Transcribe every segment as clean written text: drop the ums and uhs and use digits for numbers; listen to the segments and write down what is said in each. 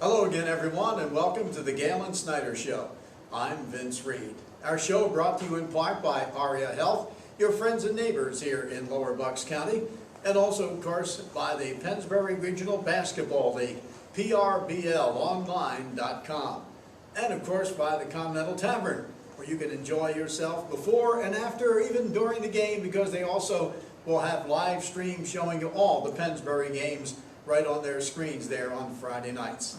Hello again, everyone, and welcome to the Galen Snyder Show. I'm Vince Reed. Our show brought to you in part by ARIA Health, your friends and neighbors here in Lower Bucks County, and also, of course, by the Pennsbury Regional Basketball League, PRBLOnline.com, and of course by the Continental Tavern, where you can enjoy yourself before and after, even during the game, because they also will have live stream showing you all the Pennsbury games right on their screens there on Friday nights.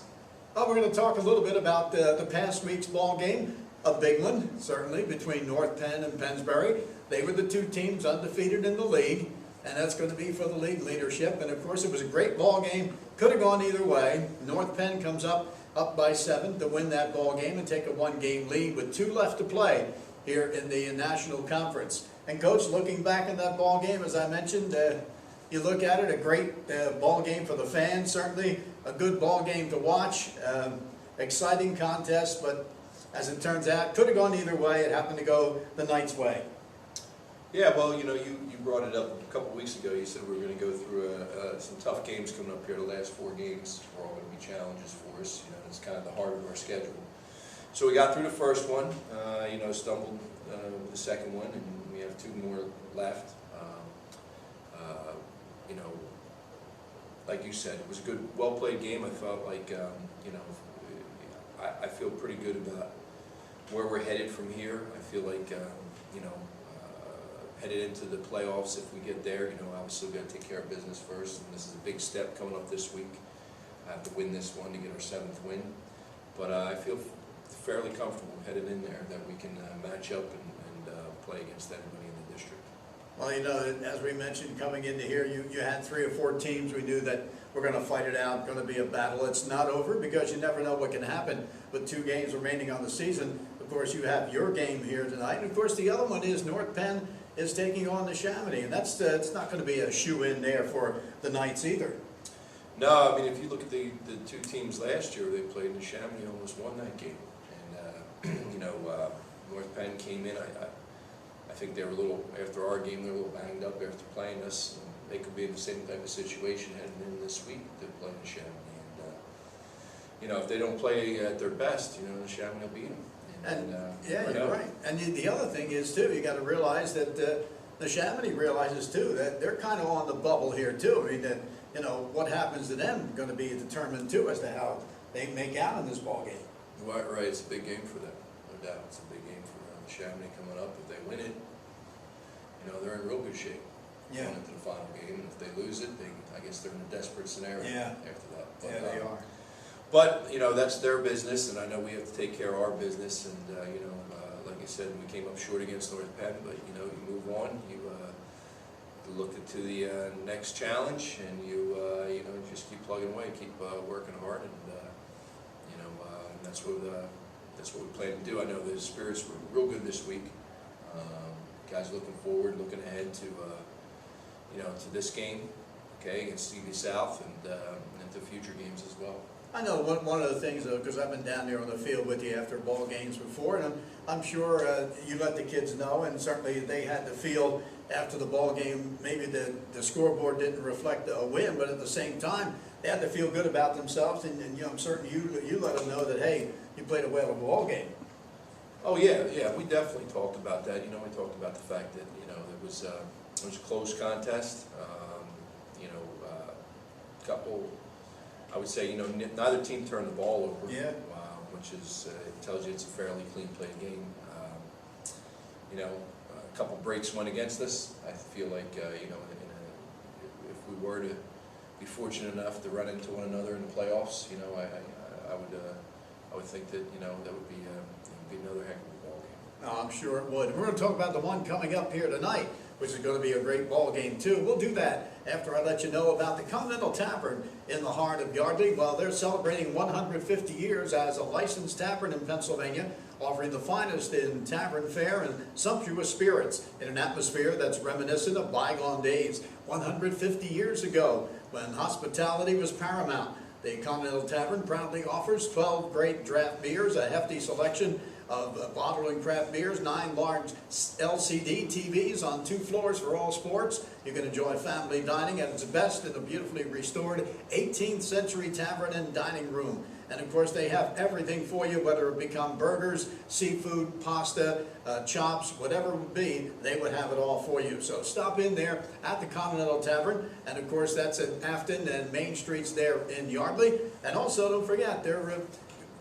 We're going to talk a little bit about the past week's ball game, a big one, certainly, between North Penn and Pennsbury. They were the two teams undefeated in the league, and that's going to be for the league leadership. And of course, it was a great ball game. Could have gone either way. North Penn comes up by 7 to win that ball game and take a one-game lead with 2 left to play here in the National Conference. And Coach, looking back at that ball game, as I mentioned, you look at it, a great ball game for the fans, certainly a good ball game to watch, exciting contest, but as it turns out, could have gone either way. It happened to go the Knights' way. Yeah, well, you know, you brought it up a couple weeks ago. You said we were going to go through some tough games coming up here. The last 4 games are all going to be challenges for us. You know, it's kind of the heart of our schedule. So we got through the first one, stumbled with the second one, and we have 2 more left. Like you said, it was a good, well-played game. I felt like, I feel pretty good about where we're headed from here. I feel like, headed into the playoffs, if we get there, obviously we've got to take care of business first, and this is a big step coming up this week. I have to win this one to get our 7th win, but I feel fairly comfortable headed in there that we can match up and play against anybody in the district. Well, as we mentioned, coming into here, you had 3 or 4 teams. We knew that we're going to fight it out, going to be a battle. It's not over because you never know what can happen with 2 games remaining on the season. Of course, you have your game here tonight, and of course the other one is North Penn is taking on the Chamonix, and that's it's not going to be a shoe-in there for the Knights either. No, I mean, if you look at the 2 teams last year, they played in the Chamonix, almost won that game. And, North Penn came in, I think they were a little, after our game, they were a little banged up after playing us. And they could be in the same type of situation heading in this week to play in the Chamonix. And, if they don't play at their best, the Chamonix will beat them. Yeah, you're right. And the other thing is, too, you got to realize that the Chamonix realizes, too, that they're kind of on the bubble here, too. I mean, that, what happens to them is going to be determined, too, as to how they make out in this ball game. Right, it's a big game for them, no doubt. It's a big game for the Chamonix coming up. If they win it, they're in real good shape going into the final game. And if they lose it, I guess they're in a desperate scenario after that. But, they are. But, that's their business, and I know we have to take care of our business. And, like I said, we came up short against North Penn, but, you move on. You look into the next challenge, and you just keep plugging away, keep working hard, and, that's what we plan to do. I know the spirits were real good this week. Guys looking forward, looking ahead to to this game, against CV South, and to future games as well. I know one of the things, though, because I've been down there on the field with you after ball games before, and I'm sure you let the kids know, and certainly they had the feel after the ball game. Maybe the scoreboard didn't reflect a win, but at the same time, they had to feel good about themselves, and I'm certain you let them know that, hey, you played a well of a ball game. Oh yeah, we definitely talked about that. We talked about the fact that it was a close contest. Couple, I would say, neither team turned the ball over. Which is it tells you it's a fairly clean played game. A couple breaks went against us. I feel like if we were to be fortunate enough to run into one another in the playoffs, I would think that that would be another heck of a ball game. No, I'm sure it would. We're going to talk about the one coming up here tonight, which is going to be a great ball game too. We'll do that after I let you know about the Continental Tavern in the heart of Yardley. Well, they're celebrating 150 years as a licensed tavern in Pennsylvania, offering the finest in tavern fare and sumptuous spirits in an atmosphere that's reminiscent of bygone days. 150 years ago, when hospitality was paramount, the Continental Tavern proudly offers 12 great draft beers, a hefty selection of bottled and craft beers, 9 large LCD TVs on 2 floors for all sports. You can enjoy family dining at its best in a beautifully restored 18th century tavern and dining room. And of course, they have everything for you, whether it become burgers, seafood, pasta, chops, whatever it would be, they would have it all for you. So stop in there at the Continental Tavern. And of course, that's at Afton and Main Streets there in Yardley. And also, don't forget, they're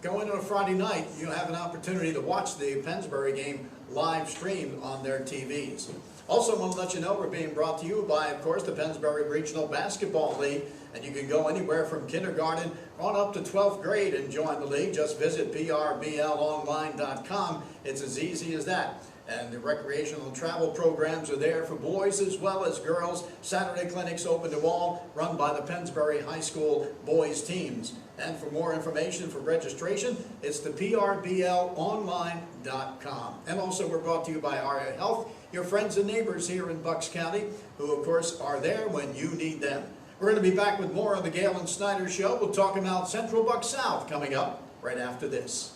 going on a Friday night, you have an opportunity to watch the Pennsbury game live streamed on their TVs. Also, I want to let you know we're being brought to you by, of course, the Pennsbury Regional Basketball League, and you can go anywhere from kindergarten on up to 12th grade and join the league. Just visit prblonline.com. It's as easy as that. And the recreational and travel programs are there for boys as well as girls. Saturday clinics open to all, run by the Pennsbury High School boys teams. And for more information for registration, it's the prblonline.com. And also we're brought to you by ARIA Health, your friends and neighbors here in Bucks County, who of course are there when you need them. We're going to be back with more on the Galen Snyder Show. We'll talk about Central Bucks South coming up right after this.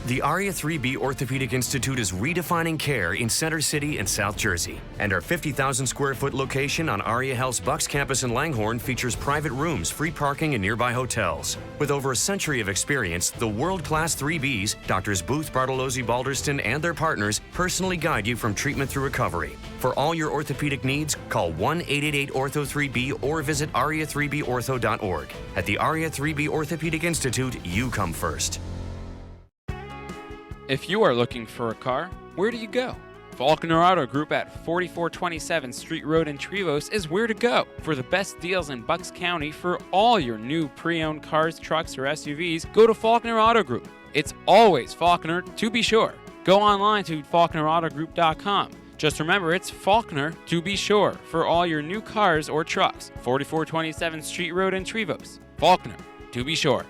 The ARIA 3B Orthopedic Institute is redefining care in Center City and South Jersey. And our 50,000 square foot location on ARIA Health's Bucks campus in Langhorne features private rooms, free parking, and nearby hotels. With over a century of experience, the world-class 3Bs, Doctors Booth, Bartolozzi, Balderston, and their partners personally guide you from treatment through recovery. For all your orthopedic needs, call 1-888-ORTHO-3B or visit aria3bortho.org. At the ARIA 3B Orthopedic Institute, you come first. If you are looking for a car, where do you go? Faulkner Auto Group at 4427 Street Road in Trevose is where to go for the best deals in Bucks County for all your new pre-owned cars, trucks, or SUVs. Go to Faulkner Auto Group. It's always Faulkner, to be sure. Go online to faulknerautogroup.com. Just remember, it's Faulkner, to be sure, for all your new cars or trucks. 4427 Street Road in Trevose. Faulkner, to be sure.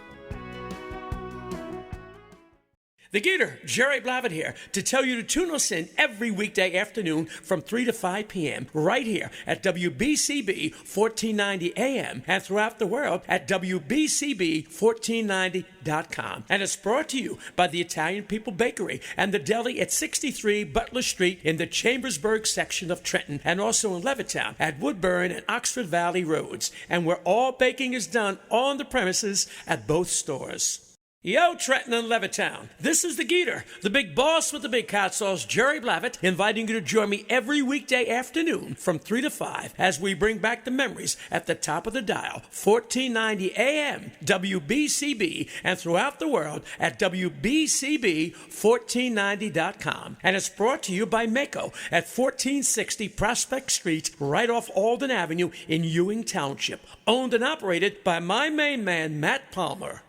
The Gator, Jerry Blavitt here, to tell you to tune us in every weekday afternoon from 3 to 5 p.m. right here at WBCB 1490 AM and throughout the world at WBCB1490.com. And it's brought to you by the Italian People Bakery and the deli at 63 Butler Street in the Chambersburg section of Trenton, and also in Levittown at Woodburn and Oxford Valley Roads, and where all baking is done on the premises at both stores. Yo, Trenton and Levittown, this is the Geeter, the big boss with the big hot sauce, Jerry Blavitt, inviting you to join me every weekday afternoon from 3 to 5 as we bring back the memories at the top of the dial, 1490 AM, WBCB, and throughout the world at WBCB1490.com. And it's brought to you by Mako at 1460 Prospect Street, right off Alden Avenue in Ewing Township. Owned and operated by my main man, Matt Palmer.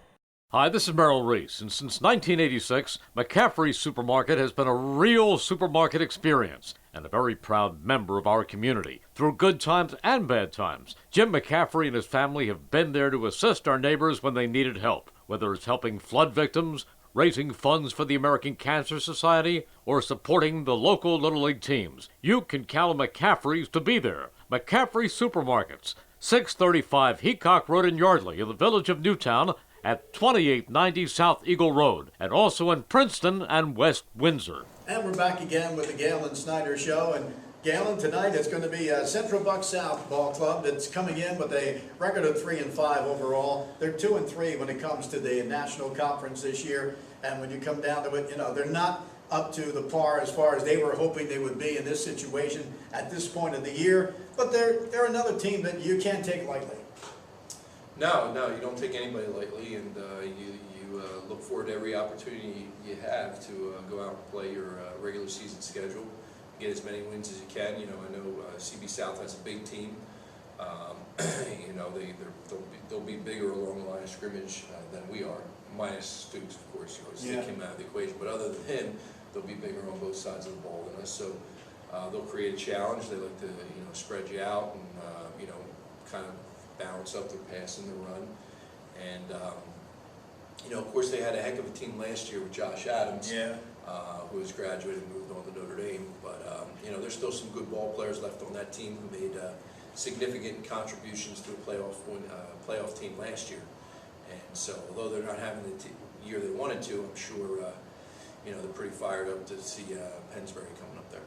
Hi, this is Merrill Reese, and since 1986, McCaffrey's Supermarket has been a real supermarket experience and a very proud member of our community. Through good times and bad times, Jim McCaffrey and his family have been there to assist our neighbors when they needed help, whether it's helping flood victims, raising funds for the American Cancer Society, or supporting the local Little League teams. You can count on McCaffrey's to be there. McCaffrey Supermarkets, 635 Heacock Road in Yardley in the village of Newtown, at 2890 South Eagle Road, and also in Princeton and West Windsor. And we're back again with the Galen Snyder Show. And Galen, tonight it's going to be Central Bucks South Ball Club that's coming in with a record of 3-5 overall. They're 2-3 when it comes to the national conference this year. And when you come down to it, you know, they're not up to the par as far as they were hoping they would be in this situation at this point of the year. But they're another team that you can't take lightly. No, you don't take anybody lightly, and you look forward to every opportunity you have to go out and play your regular season schedule, get as many wins as you can. You know, I know CB South has a big team. You know, they'll be bigger along the line of scrimmage than we are, minus Stoops, of course. You always take him out of the equation, but other than him, they'll be bigger on both sides of the ball than us. So they'll create a challenge. They like to spread you out and kind of balance up their pass and their run. And, of course, they had a heck of a team last year with Josh Adams, who has graduated and moved on to Notre Dame. But, there's still some good ball players left on that team who made significant contributions to a playoff team last year. And so, although they're not having the year they wanted to, I'm sure, they're pretty fired up to see Pennsbury coming up there.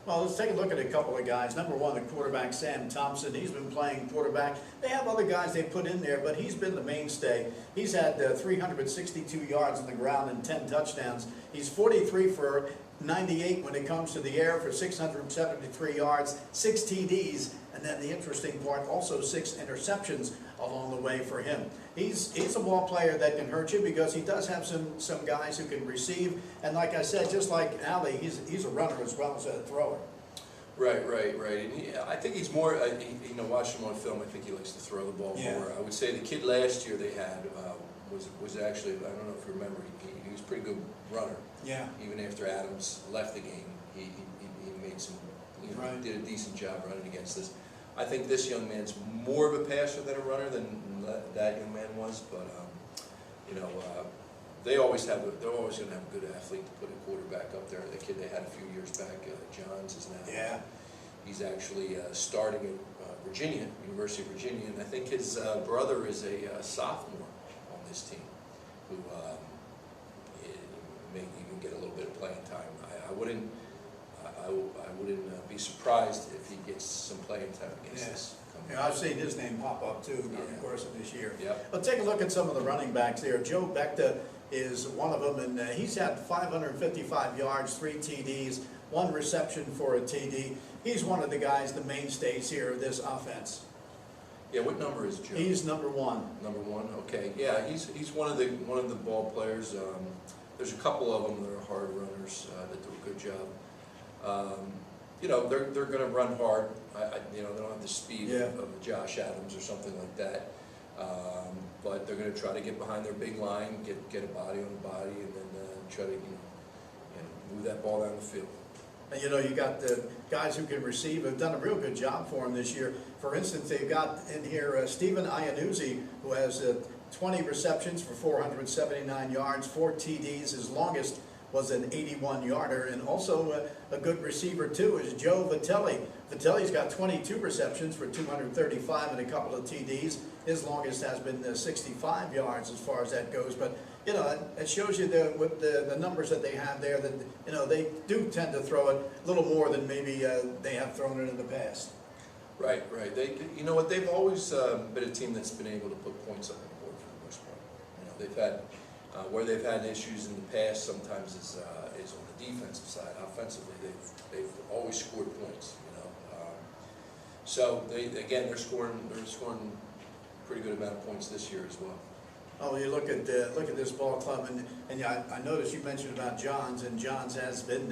Well, let's take a look at a couple of guys. Number one, the quarterback, Sam Thompson. He's been playing quarterback. They have other guys they put in there, but he's been the mainstay. He's had 362 yards on the ground and 10 touchdowns. He's 43 for 98 when it comes to the air for 673 yards, 6 TDs, and then the interesting part, also 6 interceptions along the way for him. He's a ball player that can hurt you because he does have some guys who can receive, and like I said, just like Ali, he's a runner as well as a thrower. Right. And I think he's more, watching him on film, I think he likes to throw the ball more. I would say the kid last year they had was actually, I don't know if you remember, he was a pretty good runner. Yeah. Even after Adams left the game, he made some, Right. did a decent job running against us. I think this young man's more of a passer than a runner than that young man was, but they're always going to have a good athlete to put a quarterback up there. The kid they had a few years back, Johns, is now. Yeah. He's actually starting at Virginia, University of Virginia, and I think his brother is a sophomore on this team, who may even get a little bit of playing time. I wouldn't be surprised if he gets some playing time against us. Yeah, I've seen his name pop up too during the course of this year. Yep. But take a look at some of the running backs there. Joe Becta is one of them, and he's had 555 yards, 3 TDs, 1 reception for a TD. He's one of the guys, the mainstays here of this offense. Yeah, what number is Joe? He's number 1. Number 1. Okay. Yeah, he's one of the ball players. There's a couple of them that are hard runners that do a good job. They're going to run hard. They don't have the speed of Josh Adams or something like that. But they're going to try to get behind their big line, get a body on the body, and then try to move that ball down the field. And you got the guys who can receive, have done a real good job for him this year. For instance, they've got in here Stephen Iannuzzi, who has 20 receptions for 479 yards, 4 TDs. His longest was an 81-yarder, and also a good receiver too is Joe Vitelli. Vitelli's got 22 receptions for 235 and a couple of TDs. His longest has been 65 yards as far as that goes. But it shows you with the numbers that they have there that they do tend to throw it a little more than maybe they have thrown it in the past. Right. They've always been a team that's been able to put points on the board for the most part. They've had where they've had issues in the past sometimes is on the defensive side. Offensively, they've always scored points. So they're scoring a pretty good amount of points this year as well. Oh, you look at this ball club, and I noticed you mentioned about Johns, and Johns has been,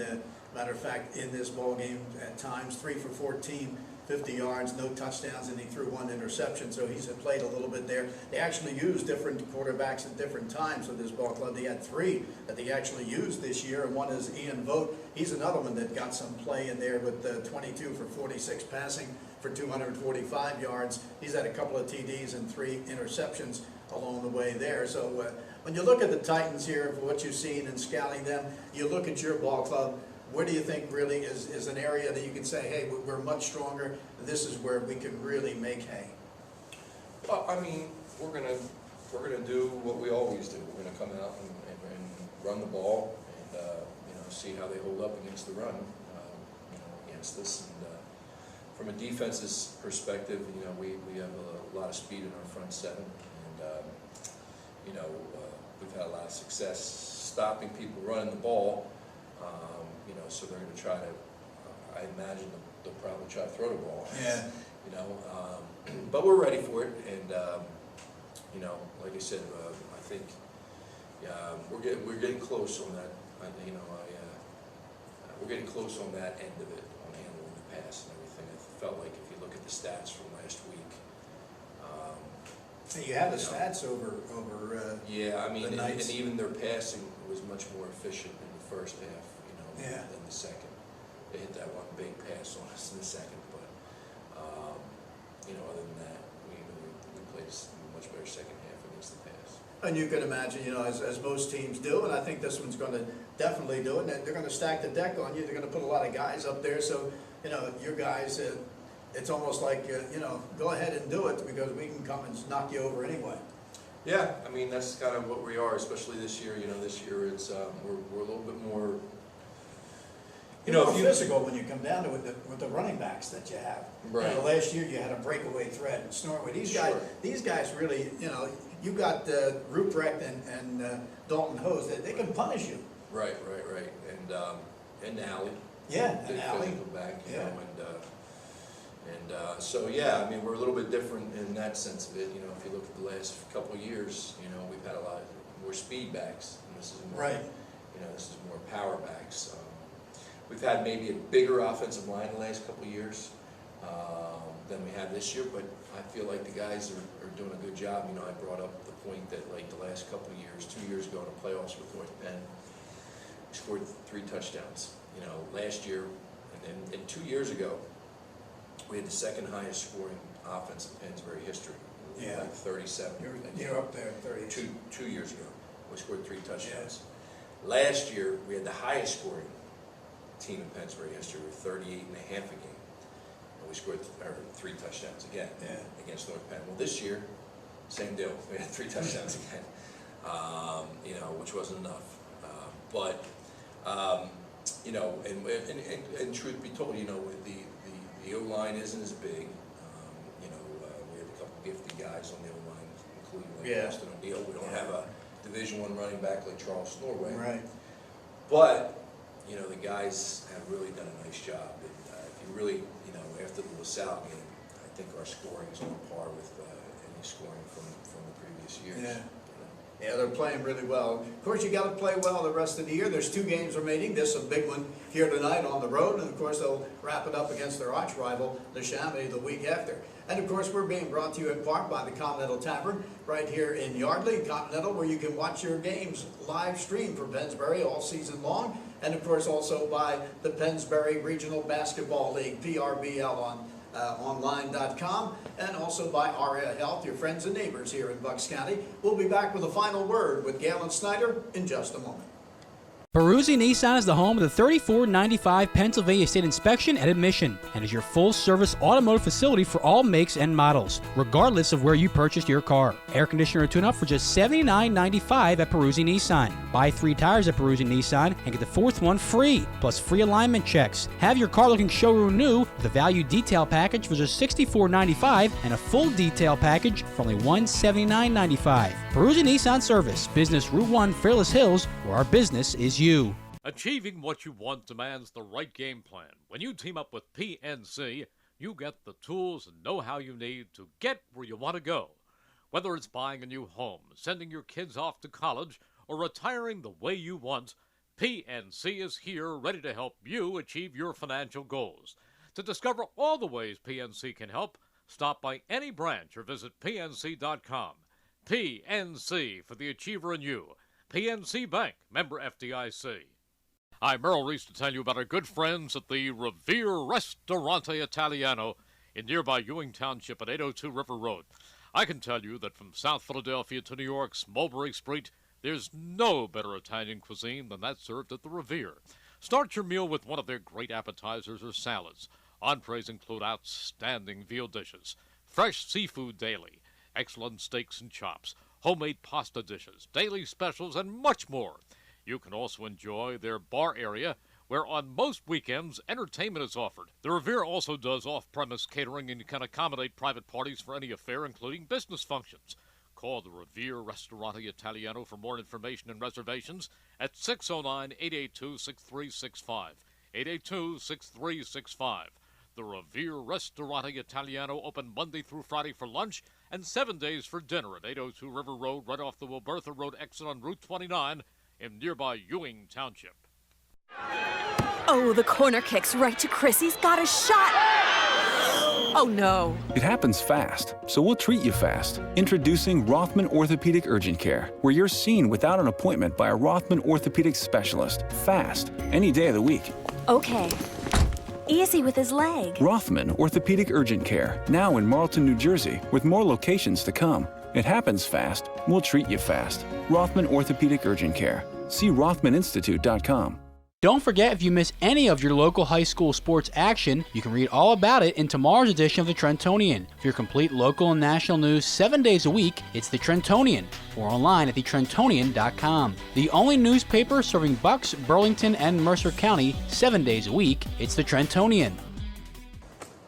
matter of fact, in this ball game at times 3 for 14. 50 yards, no touchdowns, and he threw 1 interception, so he's played a little bit there. They actually used different quarterbacks at different times with this ball club. They had 3 that they actually used this year, and one is Ian Vogt. He's another one that got some play in there with 22 for 46 passing for 245 yards. He's had a couple of TDs and 3 interceptions along the way there. So when you look at the Titans here, for what you've seen and scouting them, you look at your ball club. Where do you think really is an area that you can say, hey, we're much stronger, this is where we can really make hay? Well, we're gonna do what we always do. We're gonna come out and run the ball and see how they hold up against the run, against us. And from a defense's perspective, we have a lot of speed in our front 7, and we've had a lot of success stopping people running the ball. So they're going to try to, I imagine they'll probably try to throw the ball. Yeah. But we're ready for it, and like I said, I think we're getting close on that. We're getting close on that end of it, on handling the pass and everything. I felt like if you look at the stats from last week. You have the stats over. Yeah, the and even their passing was much more efficient in the first half. Than the second. They hit that one big pass on us in the second, but other than that, we played a much better second half against the pass. And you can imagine, as most teams do, and I think this one's going to definitely do it, and they're going to stack the deck on you. They're going to put a lot of guys up there, so your guys, it's almost like go ahead and do it because we can come and knock you over anyway. Yeah, that's kind of what we are, especially this year. This year it's we're a little bit more. You're more physical when you come down to it with the running backs that you have. Right. You know, last year you had a breakaway threat and Snorway. These guys really, you know, you got Ruprecht and Dalton Hose. They can punish you. Right. And Alley. Yeah, Big and Alley. physical back, you Yeah. know, so yeah, I mean, we're a little bit different in that sense of it. You know, if you look at the last couple of years, you know, we've had a lot more speed backs, and this is more, Right. you know, this is more power backs. We've had maybe a bigger offensive line the last couple of years than we have this year, but I feel like the guys are doing a good job. You know, I brought up the point that like the last couple of years, 2 years ago in the playoffs with North Penn, we scored 3 touchdowns. You know, last year and 2 years ago, we had the second highest scoring offense in Pennsbury history. Yeah. Like 37. You're up there, 30. 2 years ago, we scored 3 touchdowns. Yeah. Last year, we had the highest scoring team in Pennsbury history with 38.5 a game. And we scored 3 touchdowns again against North Penn. Well, this year, same deal. We had 3 touchdowns again, you know, which wasn't enough. You know, and truth be told, you know, the O-line isn't as big. You know, we have a couple gifted guys on the O-line, including like Austin O'Neill. We don't have a Division I running back like Charles Snorway. Right. But, you know, the guys have really done a nice job. And, if you really, you know, after the LaSalle game, I think our scoring is on par with any scoring from the previous years. Yeah. Yeah, they're playing really well. Of course, you got to play well the rest of the year. There's 2 games remaining. This is a big one here tonight on the road, and of course they'll wrap it up against their arch rival, the Chamonix, the week after. And of course, we're being brought to you in part by the Continental Tavern right here in Yardley, Continental, where you can watch your games live stream from Pennsbury all season long, and of course also by the Pennsbury Regional Basketball League, PRBL on online.com, and also by Aria Health, your friends and neighbors here in Bucks County. We'll be back with a final word with Galen Snyder in just a moment. Peruzzi Nissan is the home of the 3495 Pennsylvania State Inspection and Admission and is your full-service automotive facility for all makes and models, regardless of where you purchased your car. Air conditioner tune-up for just $79.95 at Peruzzi Nissan. Buy 3 tires at Peruzzi Nissan and get the 4th one free, plus free alignment checks. Have your car looking showroom new with a value detail package for just $64.95 and a full detail package for only $179.95. Peruzzi Nissan Service, Business Route 1, Fairless Hills, where our business is you. Achieving what you want demands the right game plan. When you team up with PNC, you get the tools and know-how you need to get where you want to go. Whether it's buying a new home, sending your kids off to college, or retiring the way you want, PNC is here ready to help you achieve your financial goals. To discover all the ways PNC can help, stop by any branch or visit PNC.com. PNC for the achiever in you. PNC Bank, member FDIC. I'm Merrill Reese to tell you about our good friends at the Revere Ristorante Italiano in nearby Ewing Township at 802 River Road. I can tell you that from South Philadelphia to New York's Mulberry Street, there's no better Italian cuisine than that served at the Revere. Start your meal with one of their great appetizers or salads. Entrees include outstanding veal dishes, fresh seafood daily, excellent steaks and chops, homemade pasta dishes, daily specials, and much more. You can also enjoy their bar area, where on most weekends, entertainment is offered. The Revere also does off-premise catering and can accommodate private parties for any affair, including business functions. Call the Revere Ristorante Italiano for more information and reservations at 609-882-6365. 882-6365. The Revere Ristorante Italiano open Monday through Friday for lunch and 7 days for dinner at 802 River Road, right off the Wilbertha Road exit on Route 29 in nearby Ewing Township. Oh, the corner kicks right to Chris. He's got a shot. Oh, no. It happens fast, so we'll treat you fast. Introducing Rothman Orthopedic Urgent Care, where you're seen without an appointment by a Rothman orthopedic specialist. Fast, any day of the week. Okay. Easy with his leg. Rothman Orthopedic Urgent Care, now in Marlton, New Jersey, with more locations to come. It happens fast, we'll treat you fast. Rothman Orthopedic Urgent Care. See RothmanInstitute.com. Don't forget, if you miss any of your local high school sports action, you can read all about it in tomorrow's edition of the Trentonian. For your complete local and national news 7 days a week, it's the Trentonian, or online at thetrentonian.com. The only newspaper serving Bucks, Burlington, and Mercer County 7 days a week, it's the Trentonian.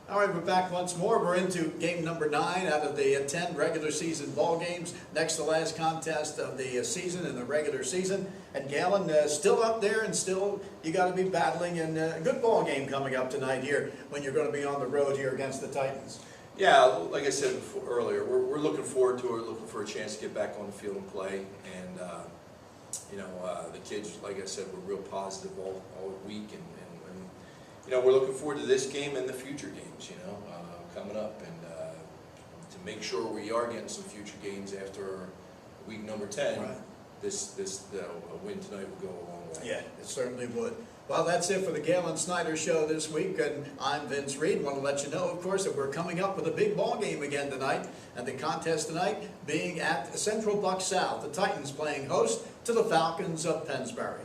All right, we're back once more. We're into game number 9 out of the 10 regular season ball games. Next to last contest of the season in the regular season. And Galen, still up there, and still you got to be battling. And a good ball game coming up tonight here when you're going to be on the road here against the Titans. Yeah, like I said earlier, we're looking forward to it. We're looking for a chance to get back on the field and play. And the kids, like I said, were real positive all week, and we're looking forward to this game and the future games, coming up, and to make sure we are getting some future games after week number 10. Right. A win tonight will go a long way. Yeah, it certainly would. Well, that's it for the Galen Snyder Show this week, and I'm Vince Reed. Want to let you know, of course, that we're coming up with a big ball game again tonight, and the contest tonight being at Central Bucks South. The Titans playing host to the Falcons of Pennsbury.